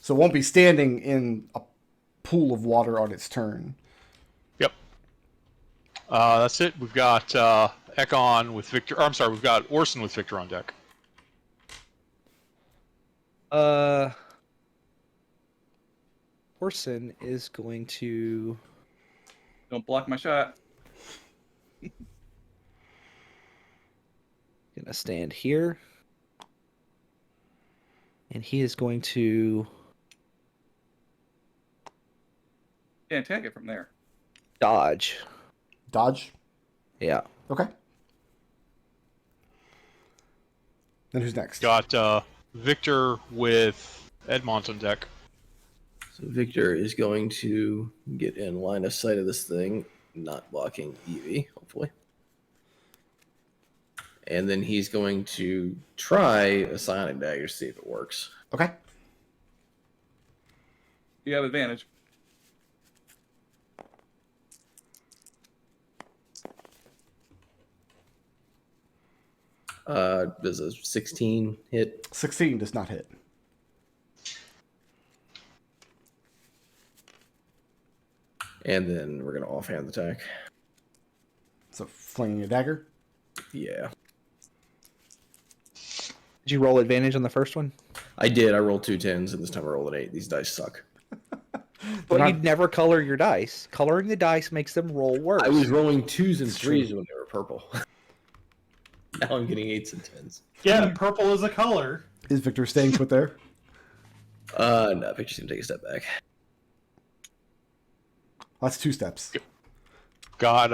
[SPEAKER 1] So it won't be standing in a pool of water on its turn.
[SPEAKER 3] Yep. That's it. We've got Ekon with Victor. Or, I'm sorry, we've got Orson with Victor on deck.
[SPEAKER 4] Orson is going to...
[SPEAKER 5] Don't block my shot.
[SPEAKER 4] Gonna stand here. And he is going to
[SPEAKER 5] Can't attack it from there.
[SPEAKER 4] dodge.
[SPEAKER 1] Dodge?
[SPEAKER 4] Yeah.
[SPEAKER 1] Okay. Then who's next?
[SPEAKER 3] Got Victor with Edmont on deck.
[SPEAKER 6] So Victor is going to get in line of sight of this thing, not blocking Evie, hopefully. And then he's going to try a Sonic Dagger to see if it works.
[SPEAKER 1] Okay.
[SPEAKER 5] You have advantage.
[SPEAKER 6] Does a 16 hit?
[SPEAKER 1] 16 does not hit.
[SPEAKER 6] And then we're gonna offhand attack.
[SPEAKER 1] So flinging a dagger.
[SPEAKER 6] Yeah,
[SPEAKER 4] Did you roll advantage on the first one?
[SPEAKER 6] I did. I rolled 2 10s, and this time I rolled an 8. These dice suck.
[SPEAKER 4] Well,
[SPEAKER 1] not-
[SPEAKER 4] you'd never color your dice. Coloring the dice makes them roll worse.
[SPEAKER 6] I was rolling 2s and
[SPEAKER 1] It's true.
[SPEAKER 6] 3s when they were purple. Now I'm getting 8s and 10s.
[SPEAKER 2] Yeah, purple is a color.
[SPEAKER 1] Is Victor staying put there?
[SPEAKER 6] No, Victor's gonna take a step back.
[SPEAKER 1] That's 2 steps.
[SPEAKER 3] Got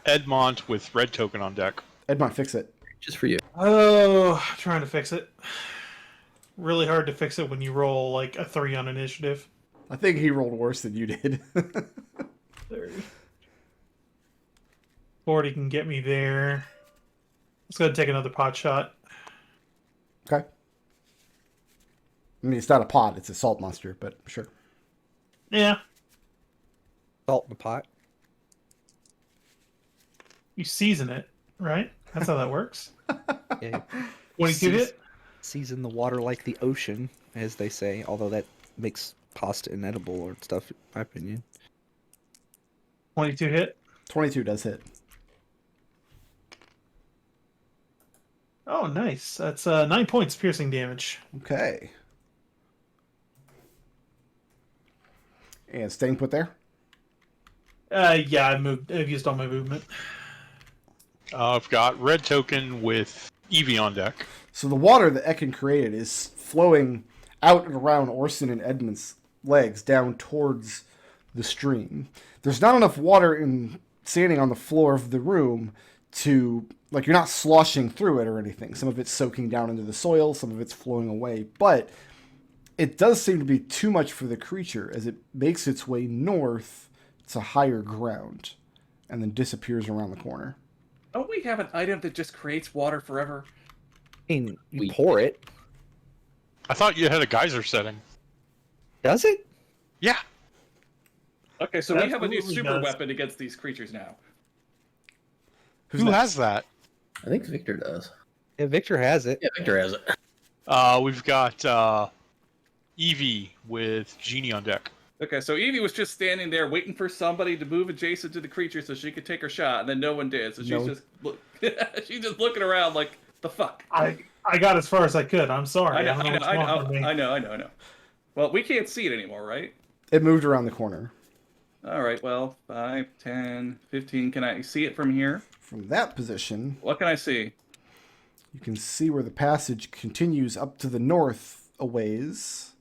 [SPEAKER 3] Edmont with red token on deck.
[SPEAKER 1] Edmont, fix it.
[SPEAKER 6] Just for you.
[SPEAKER 2] Oh, trying to fix it. Really hard to fix it when you roll like a 3 on initiative.
[SPEAKER 1] I think he rolled worse than you did.
[SPEAKER 2] 30. 40 can get me there. Let's go ahead and take another pot shot.
[SPEAKER 1] Okay. I mean, it's not a pot; it's a salt monster, but sure.
[SPEAKER 2] Yeah.
[SPEAKER 4] Salt in the pot.
[SPEAKER 2] You season it, right? That's how that works.
[SPEAKER 4] Yeah.
[SPEAKER 2] 22 hit?
[SPEAKER 4] Season the water like the ocean, as they say. Although that makes pasta inedible or stuff, in my opinion.
[SPEAKER 2] 22 hit?
[SPEAKER 1] 22 does hit.
[SPEAKER 2] Oh, nice. That's 9 points piercing damage.
[SPEAKER 1] Okay. And staying put there.
[SPEAKER 2] Yeah, I've used all my movement.
[SPEAKER 3] I've got red token with Evie on deck.
[SPEAKER 1] So the water that Ekon created is flowing out and around Orson and Edmund's legs down towards the stream. There's not enough water standing on the floor of the room to, like, you're not sloshing through it or anything. Some of it's soaking down into the soil, some of it's flowing away, but it does seem to be too much for the creature as it makes its way north to higher ground and then disappears around the corner.
[SPEAKER 5] Don't we have an item that just creates water forever?
[SPEAKER 4] I mean, you pour it.
[SPEAKER 3] I thought you had a geyser setting.
[SPEAKER 4] Does it?
[SPEAKER 3] Yeah.
[SPEAKER 5] Okay, so we have a new
[SPEAKER 2] Absolutely
[SPEAKER 5] super
[SPEAKER 2] does.
[SPEAKER 5] weapon against these creatures now.
[SPEAKER 1] Who's
[SPEAKER 3] Who
[SPEAKER 1] next?
[SPEAKER 3] has that?
[SPEAKER 6] I think Victor does.
[SPEAKER 4] Yeah, Victor has it.
[SPEAKER 6] Yeah, Victor has it.
[SPEAKER 3] We've got Evie with Genie on deck.
[SPEAKER 5] Okay, so Evie was just standing there waiting for somebody to move adjacent to the creature so she could take her shot, and then no one did. So she's
[SPEAKER 1] No.
[SPEAKER 5] just she's just looking around like, the fuck.
[SPEAKER 2] I got as far as I could. I'm sorry.
[SPEAKER 5] I know,
[SPEAKER 2] don't
[SPEAKER 5] I know,
[SPEAKER 2] what's
[SPEAKER 5] I
[SPEAKER 2] wrong with me.
[SPEAKER 5] know. Well, we can't see it anymore, right?
[SPEAKER 1] It moved around the corner.
[SPEAKER 5] All right, well, 5, 10, 15. Can I see it from here?
[SPEAKER 1] From that position,
[SPEAKER 5] What can I see?
[SPEAKER 1] you can see where the passage continues up to the north a ways.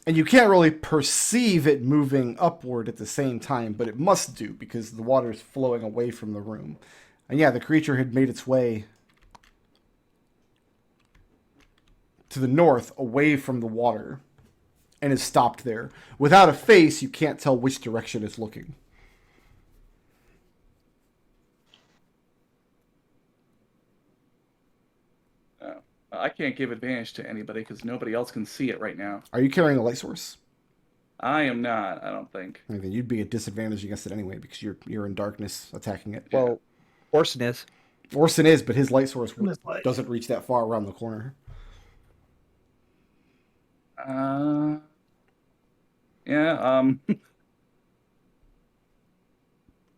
[SPEAKER 1] And you can't really perceive it moving upward at the same time, but it must do because the water is flowing away from the room. And yeah, the creature had made its way to the north away from the water and is stopped there. Without a face, you can't tell which direction it's looking.
[SPEAKER 5] I can't give advantage to anybody because nobody else can see it right now.
[SPEAKER 1] Are you carrying a light source?
[SPEAKER 5] I am not, I don't think.
[SPEAKER 1] I mean, then you'd be at disadvantage against it anyway because you're in darkness attacking it.
[SPEAKER 4] Well, Orson is.
[SPEAKER 1] Orson is, but his light source
[SPEAKER 2] His light.
[SPEAKER 1] doesn't reach that far around the corner.
[SPEAKER 5] Yeah,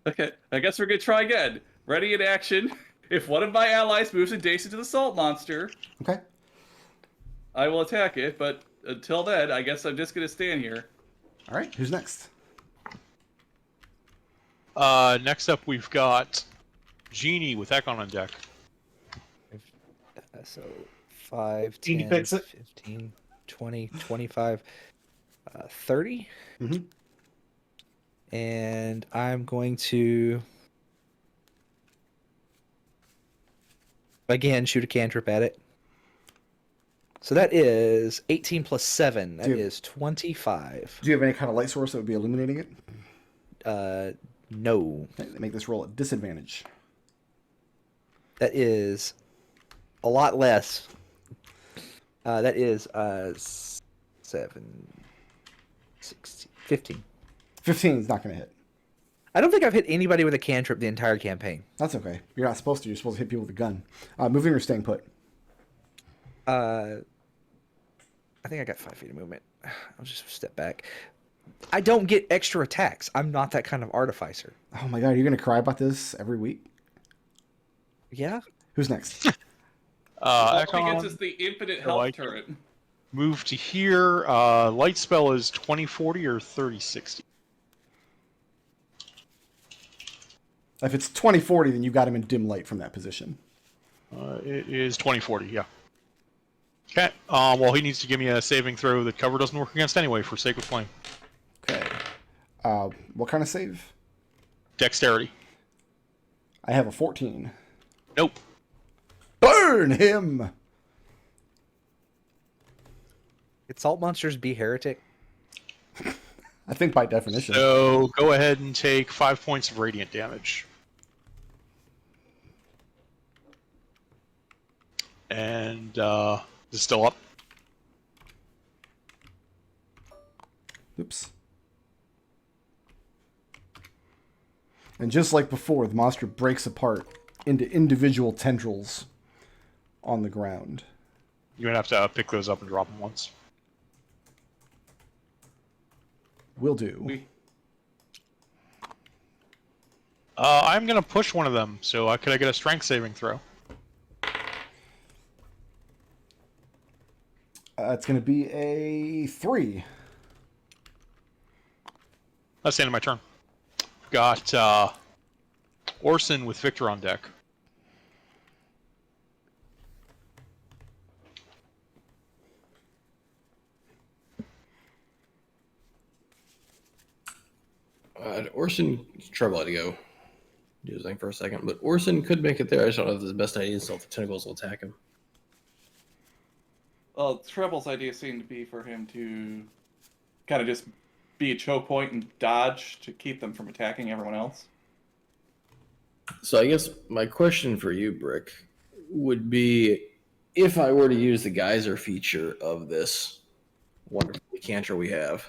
[SPEAKER 5] okay, I guess we're gonna try again. Ready in action. If one of my allies moves adjacent to the salt monster,
[SPEAKER 1] Okay.
[SPEAKER 5] I will attack it, but until then, I guess I'm just gonna stand here.
[SPEAKER 1] All right. Who's next?
[SPEAKER 3] Next up, we've got Genie with Ekon on deck.
[SPEAKER 4] So 5,
[SPEAKER 2] Genie
[SPEAKER 4] 10,
[SPEAKER 2] picks it.
[SPEAKER 4] 15, 20, 25, 30.
[SPEAKER 1] Mhm.
[SPEAKER 4] And I'm going to again shoot a cantrip at it. So that is 18 plus 7. That
[SPEAKER 1] Dude.
[SPEAKER 4] is 25.
[SPEAKER 1] Do you have any kind of light source that would be illuminating it?
[SPEAKER 4] No.
[SPEAKER 1] Okay, they make this roll at disadvantage.
[SPEAKER 4] That is a lot less. That is 7, 16, 15.
[SPEAKER 1] 15 is not going to hit.
[SPEAKER 4] I don't think I've hit anybody with a cantrip the entire campaign.
[SPEAKER 1] That's okay. You're not supposed to. You're supposed to hit people with a gun. Moving or staying put?
[SPEAKER 4] I think I got 5 feet of movement. I'll just step back. I don't get extra attacks. I'm not that kind of artificer.
[SPEAKER 1] Oh my god, you're gonna cry about this every week?
[SPEAKER 4] Yeah.
[SPEAKER 1] Who's next?
[SPEAKER 5] All he gets
[SPEAKER 3] Ekon,
[SPEAKER 5] is the infinite
[SPEAKER 3] I
[SPEAKER 5] health
[SPEAKER 3] like it.
[SPEAKER 5] turret.
[SPEAKER 3] move to here. Light spell is 2040 or 3060.
[SPEAKER 1] If it's 2040, then you got him in dim light from that position.
[SPEAKER 3] It is 2040, yeah. Okay, well, he needs to give me a saving throw that cover doesn't work against anyway for Sacred Flame.
[SPEAKER 1] Okay. What kind of save?
[SPEAKER 3] Dexterity.
[SPEAKER 1] I have a 14.
[SPEAKER 3] Nope.
[SPEAKER 1] Burn him!
[SPEAKER 4] Did salt monsters be heretic?
[SPEAKER 1] I think by definition.
[SPEAKER 3] So go ahead and take 5 points of radiant damage. And is it still up?
[SPEAKER 1] Oops. And just like before, the monster breaks apart into individual tendrils on the ground.
[SPEAKER 3] You're gonna have to pick those up and drop them once.
[SPEAKER 1] Will do.
[SPEAKER 3] I'm gonna push one of them. So could I get a strength saving throw?
[SPEAKER 1] It's going to be a 3.
[SPEAKER 3] That's the end of my turn. Got Orson with Victor on deck.
[SPEAKER 6] Orson, Treble had to go do his thing for a second, but Orson could make it there. I just don't know if this is the best idea until the tentacles will attack him.
[SPEAKER 5] Well, Treble's idea seemed to be for him to kind of just be a choke point and dodge to keep them from attacking everyone else.
[SPEAKER 6] So I guess my question for you, Brick, would be if I were to use the geyser feature of this wonderful decanter we have,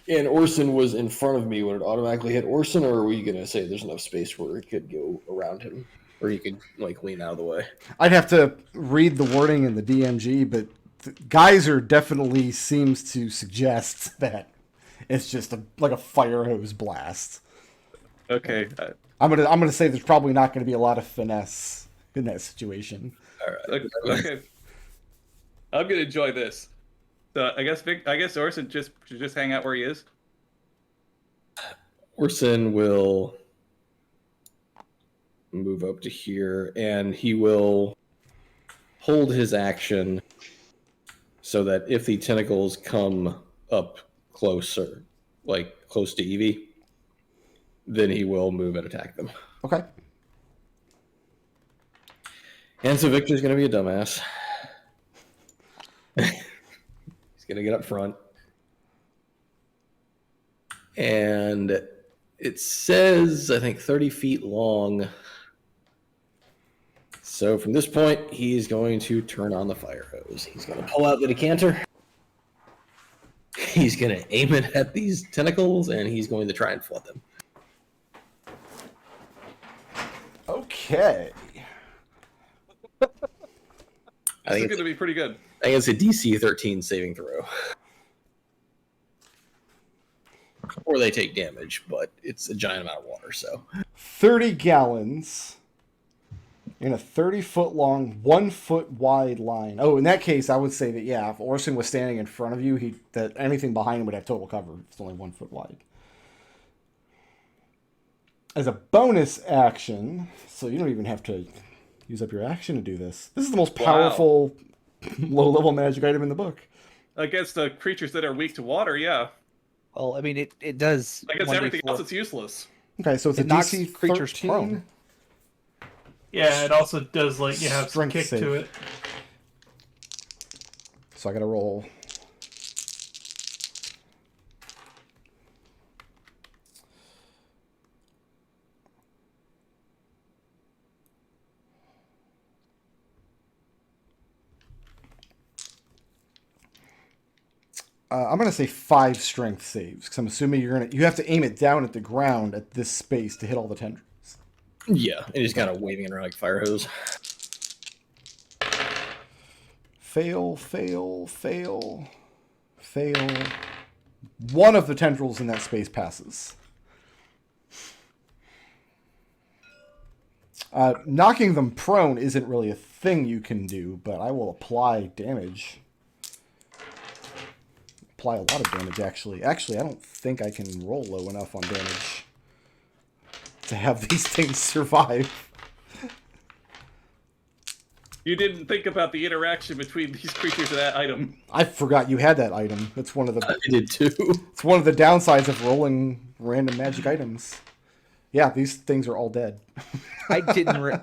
[SPEAKER 6] and Orson was in front of me, would it automatically hit Orson, or are we going to say there's enough space where it could go around him? Or you could, like, lean out of the way?
[SPEAKER 1] I'd have to read the wording in the DMG, but Geyser definitely seems to suggest that it's just like a fire hose blast.
[SPEAKER 5] Okay.
[SPEAKER 1] I'm gonna say there's probably not going to be a lot of finesse in that situation.
[SPEAKER 6] All right.
[SPEAKER 5] Okay. I'm gonna enjoy this. So I guess Orson should just hang out where he is.
[SPEAKER 6] Orson will move up to here, and he will hold his action so that if the tentacles come up closer, like close to Evie, then he will move and attack them.
[SPEAKER 1] Okay.
[SPEAKER 6] And so Victor's going to be a dumbass. He's going to get up front. And it says, I think, 30 feet long. So from this point, he's going to turn on the fire hose. He's going to pull out the decanter. He's going to aim it at these tentacles, and he's going to try and flood them.
[SPEAKER 1] Okay.
[SPEAKER 5] This is going to be pretty good.
[SPEAKER 6] I think it's a DC 13 saving throw. Or they take damage, but it's a giant amount of water, so.
[SPEAKER 1] 30 gallons in a 30-foot long, 1-foot wide line. Oh, in that case, I would say that, yeah, if Orson was standing in front of you, that anything behind him would have total cover. It's only 1 foot wide. As a bonus action, so you don't even have to use up your action to do this. This is the most powerful low-level magic item in the book.
[SPEAKER 5] Against the creatures that are weak to water, yeah.
[SPEAKER 4] Well, I mean, it does.
[SPEAKER 5] Against everything
[SPEAKER 4] 1d4.
[SPEAKER 5] else, it's useless.
[SPEAKER 1] Okay, so it's
[SPEAKER 4] It
[SPEAKER 1] a
[SPEAKER 4] knocks
[SPEAKER 1] DC
[SPEAKER 4] creatures
[SPEAKER 1] 13.
[SPEAKER 4] prone.
[SPEAKER 2] Yeah, it also does like you have some
[SPEAKER 1] Strength
[SPEAKER 2] kick
[SPEAKER 1] save.
[SPEAKER 2] to it.
[SPEAKER 1] So I gotta roll. I'm gonna say 5 strength saves because I'm assuming you have to aim it down at the ground at this space to hit all the tendrils.
[SPEAKER 6] Yeah, and he's kind of waving it around like a fire hose.
[SPEAKER 1] Fail, fail, fail, fail. One of the tendrils in that space passes. Knocking them prone isn't really a thing you can do, but I will apply damage. Apply a lot of damage, actually. Actually, I don't think I can roll low enough on damage to have these things survive.
[SPEAKER 5] You didn't think about the interaction between these creatures and that item.
[SPEAKER 1] I forgot you had that item. That's one of the.
[SPEAKER 6] I did too.
[SPEAKER 1] It's one of the downsides of rolling random magic items. Yeah, these things are all dead.
[SPEAKER 4] I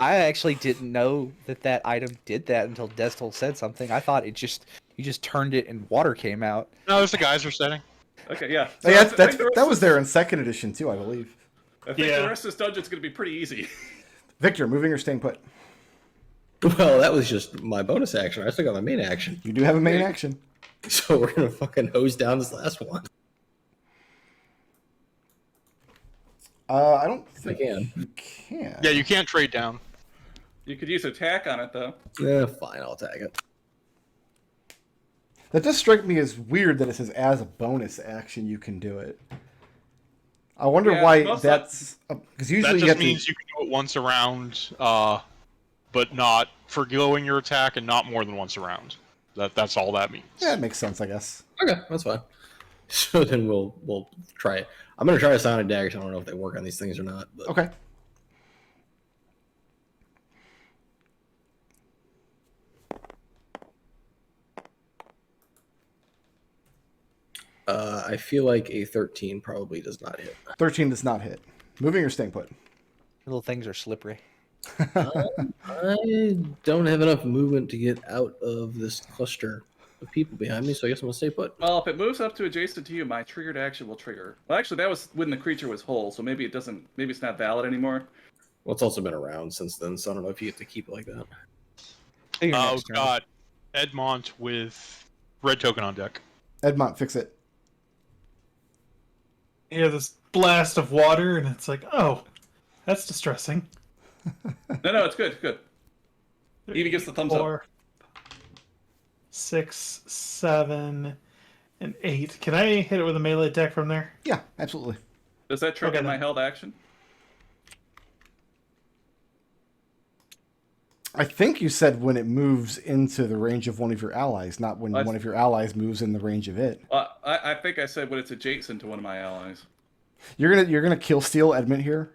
[SPEAKER 4] I actually didn't know that item did that until Destil said something. I thought you just turned it and water came out.
[SPEAKER 3] No, there's the geyser setting.
[SPEAKER 5] Okay, yeah.
[SPEAKER 1] So yeah, that was there in 2nd edition too, I believe.
[SPEAKER 5] I think the rest of this dungeon's going to be pretty easy.
[SPEAKER 1] Victor, moving or staying put?
[SPEAKER 6] Well, that was just my bonus action. I still got my main action.
[SPEAKER 1] You do have a main action.
[SPEAKER 6] So we're gonna fucking hose down this last one.
[SPEAKER 1] I don't think
[SPEAKER 6] can.
[SPEAKER 1] you can.
[SPEAKER 3] Yeah, you can't trade down.
[SPEAKER 5] You could use attack on it, though.
[SPEAKER 6] Yeah, fine, I'll tag it.
[SPEAKER 1] That does strike me as weird that it says as a bonus action you can do it. I wonder why that's because usually
[SPEAKER 3] That
[SPEAKER 1] you
[SPEAKER 3] just
[SPEAKER 1] have
[SPEAKER 3] means
[SPEAKER 1] to.
[SPEAKER 3] you can do it once around, but not forgoing your attack and not more than once around. That's all that means.
[SPEAKER 1] Yeah, it makes sense, I guess.
[SPEAKER 6] Okay, that's fine. So then we'll try it. I'm gonna try a Sonic Dagger. So I don't know if they work on these things or not. But...
[SPEAKER 1] Okay.
[SPEAKER 6] I feel like a 13 probably does not hit.
[SPEAKER 1] 13 does not hit. Moving or staying put?
[SPEAKER 4] Little things are slippery.
[SPEAKER 6] I don't have enough movement to get out of this cluster of people behind me, so I guess I'm gonna stay put.
[SPEAKER 5] Well, if it moves up to adjacent to you, my triggered action will trigger. Well, actually, that was when the creature was whole, so maybe it doesn't. Maybe it's not valid anymore.
[SPEAKER 6] Well, it's also been around since then, so I don't know if you get to keep it like that.
[SPEAKER 4] Your
[SPEAKER 3] We've
[SPEAKER 4] next turn.
[SPEAKER 3] got Edmont with red token on deck.
[SPEAKER 1] Edmont, fix it.
[SPEAKER 2] You hear this blast of water, and it's like, oh, that's distressing.
[SPEAKER 5] No, it's good. Good. Evie gives the thumbs up.
[SPEAKER 2] 4, 6, 7, and 8. Can I hit it with a melee attack from there?
[SPEAKER 1] Yeah, absolutely.
[SPEAKER 5] Does that trigger
[SPEAKER 2] Okay,
[SPEAKER 5] my
[SPEAKER 2] then.
[SPEAKER 5] held action?
[SPEAKER 1] I think you said when it moves into the range of one of your allies, not when one of your allies moves in the range of it.
[SPEAKER 5] I think I said when it's adjacent to one of my allies.
[SPEAKER 1] You're gonna kill steal Edmont here.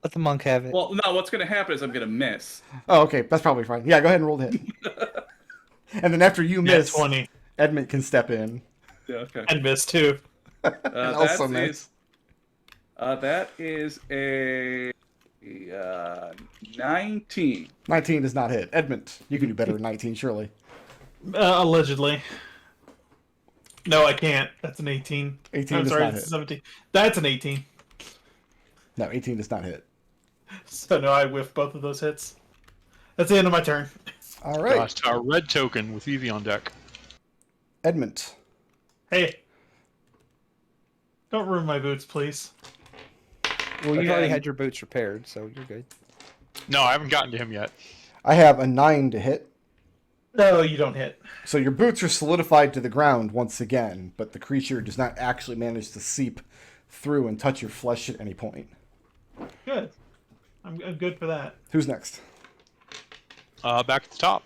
[SPEAKER 4] Let the monk have it.
[SPEAKER 5] Well, no. What's going to happen is I'm going to miss.
[SPEAKER 1] Oh, okay, that's probably fine. Yeah, go ahead and roll the hit. And then after you
[SPEAKER 2] Yeah,
[SPEAKER 1] miss,
[SPEAKER 2] 20.
[SPEAKER 1] Edmont can step in.
[SPEAKER 5] Yeah. Okay.
[SPEAKER 2] And miss, too.
[SPEAKER 1] And also miss.
[SPEAKER 5] That is a 19.
[SPEAKER 1] 19 does not hit. Edmont, you can do better than 19, surely.
[SPEAKER 2] Allegedly. No, I can't. That's an 18.
[SPEAKER 1] 18
[SPEAKER 2] I'm
[SPEAKER 1] does
[SPEAKER 2] sorry,
[SPEAKER 1] not
[SPEAKER 2] it's
[SPEAKER 1] hit.
[SPEAKER 2] 17. That's an 18.
[SPEAKER 1] No, 18 does not hit.
[SPEAKER 2] So no, I whiffed both of those hits. That's the end of my turn.
[SPEAKER 1] All right,
[SPEAKER 3] Got a red token with Evie on deck.
[SPEAKER 1] Edmont.
[SPEAKER 2] Hey. Don't ruin my boots, please.
[SPEAKER 4] Well, you've
[SPEAKER 5] Okay.
[SPEAKER 4] already had your boots repaired, so you're good.
[SPEAKER 3] No, I haven't gotten to him yet.
[SPEAKER 1] I have a 9 to hit.
[SPEAKER 2] No, you don't hit.
[SPEAKER 1] So your boots are solidified to the ground once again, but the creature does not actually manage to seep through and touch your flesh at any point.
[SPEAKER 2] Good. I'm good for that.
[SPEAKER 1] Who's next?
[SPEAKER 3] Back at the top.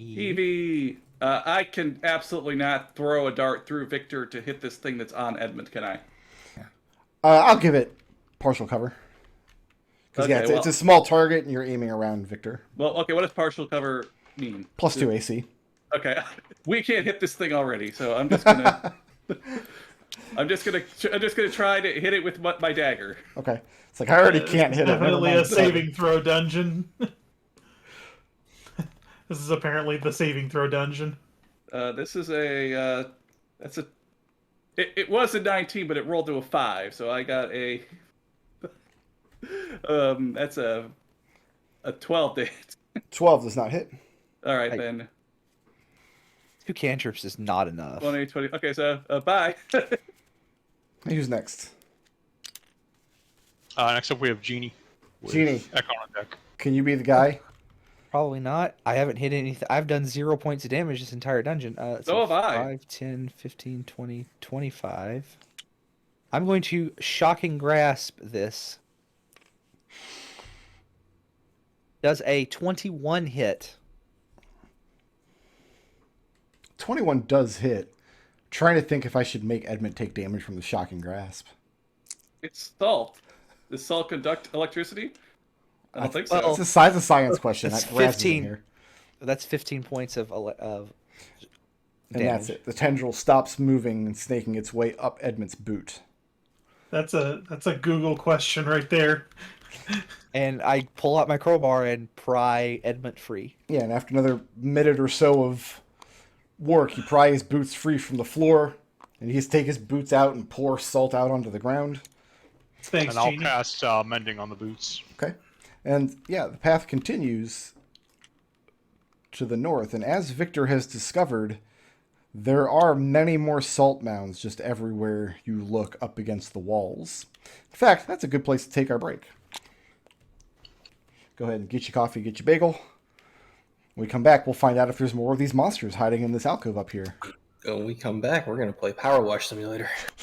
[SPEAKER 5] Evie, I can absolutely not throw a dart through Victor to hit this thing that's on Edmund, can I?
[SPEAKER 1] I'll give it partial cover. Because
[SPEAKER 5] Okay,
[SPEAKER 1] it's a small target and you're aiming around Victor.
[SPEAKER 5] Well, okay, what does partial cover mean?
[SPEAKER 1] Plus 2 AC.
[SPEAKER 5] Okay, we can't hit this thing already, so I'm just gonna... I'm just gonna try to hit it with my dagger.
[SPEAKER 1] Okay. It's like, I already can't hit it. Never
[SPEAKER 2] Definitely
[SPEAKER 1] mind.
[SPEAKER 2] a saving throw dungeon. This is apparently the saving throw dungeon.
[SPEAKER 5] This is a... that's a... It was a 19, but it rolled to a 5, so I got a... that's a 12 to hit.
[SPEAKER 1] 12 does not hit.
[SPEAKER 5] All right,
[SPEAKER 4] Hey.
[SPEAKER 5] then.
[SPEAKER 4] 2 cantrips is not enough.
[SPEAKER 5] 20. Okay, so bye.
[SPEAKER 1] Hey, who's next?
[SPEAKER 3] Next up, we have Genie. with
[SPEAKER 1] Genie.
[SPEAKER 3] Ekon on deck.
[SPEAKER 1] Can you be the guy?
[SPEAKER 4] Probably not. I haven't hit anything. I've done 0 points of damage this entire dungeon.
[SPEAKER 5] So have I.
[SPEAKER 4] 5, 10, 15, 20, 25. I'm going to Shocking Grasp this. Does a 21 hit?
[SPEAKER 1] 21 does hit. Trying to think if I should make Edmont take damage from the Shocking Grasp.
[SPEAKER 5] It's salt. Does salt conduct electricity? I don't think so.
[SPEAKER 4] Well,
[SPEAKER 1] It's a size of science question.
[SPEAKER 4] That's
[SPEAKER 1] That Raz isn't
[SPEAKER 4] 15.
[SPEAKER 1] here.
[SPEAKER 4] That's 15 points of
[SPEAKER 1] And that's it. The tendril stops moving and snaking its way up Edmont's boot.
[SPEAKER 2] That's a Google question right there.
[SPEAKER 4] And I pull out my crowbar and pry Edmont free.
[SPEAKER 1] Yeah, and after another minute or so of work, you pry his boots free from the floor, and you just take his boots out and pour salt out onto the ground.
[SPEAKER 2] Thanks,
[SPEAKER 3] And I'll
[SPEAKER 2] Genie.
[SPEAKER 3] cast Mending on the boots.
[SPEAKER 1] Okay. And yeah, the path continues to the north, and as Victor has discovered, there are many more salt mounds just everywhere you look up against the walls. In fact, that's a good place to take our break. Go ahead and get your coffee, get your bagel. When we come back, we'll find out if there's more of these monsters hiding in this alcove up here.
[SPEAKER 6] When we come back, we're going to play Power Wash Simulator.